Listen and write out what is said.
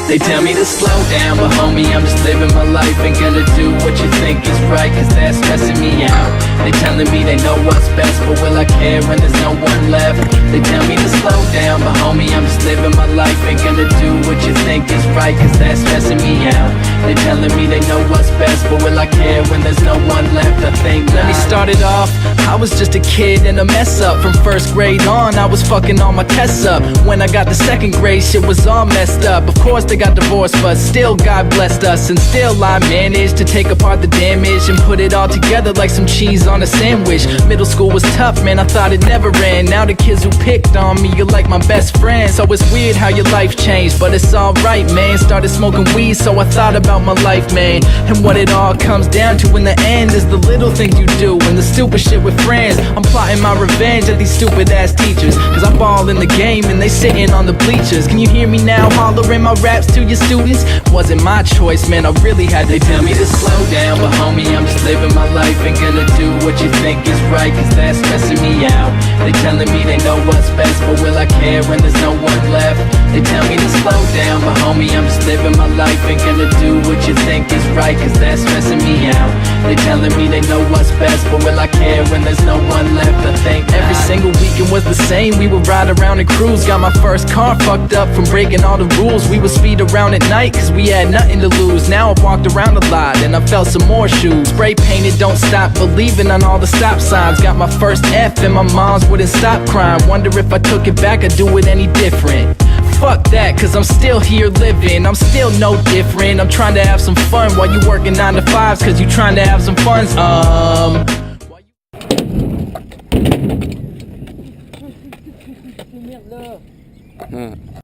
They tell me to slow down, but homie, I'm just living my life. Ain't gonna do what you think is right, cause that's stressing me out. They telling me they know what's best, but will I care when there's no one left? They tell me to slow down, but homie, I'm just living my life. Ain't gonna do what you think is right, cause that's stressing me out. They telling me they know what's best, but will I care when there's no one left? I think not. Let me start it off, I was just a kid and a mess up. From first grade on, I was fucking all my tests up. When I got to second grade, shit was all messed up. Of course they got divorced, but still God blessed us. And still I managed to take apart the damage and put it all together like some cheese on a sandwich. Middle school was tough, man, I thought it never end. Now the kids who picked on me, you're like my best friend. So it's weird how your life changed, but it's alright, man. Started smoking weed, so I thought about my life, man. And what it all comes down to in the end is the little things you do and the stupid shit with friends. I'm plotting my revenge at these stupid ass teachers, cause I ball in the game and they sitting on the bleachers. Can you hear me now hollering my raps to your students? Wasn't my choice, man, I really had to. They tell me to slow down, but homie, I'm just living my life. Ain't gonna do what you think is right, cause that's stressing me out. They telling me they know what's best, but will I care when there's no one left? They tell me to slow down, but homie, I'm just living my life. Ain't gonna do what you think is right, cause that's stressing me out. They telling me they know what's best, but will I care when there's no one left? I think every single weekend was the same. We would ride around and cruise. Got my first car fucked up from breaking all the rules. We would speed around at night cause we had nothing to lose. Now I've walked around a lot and I felt some more shoes. Spray painted, don't stop believing on all the stop signs. Got my first F and my mom's wouldn't stop crying. Wonder if I took it back, I'd do it any different. Fuck that, cause I'm still here living. I'm still no different. I'm trying to have some fun while you working 9 to 5s, cause you trying to have some fun.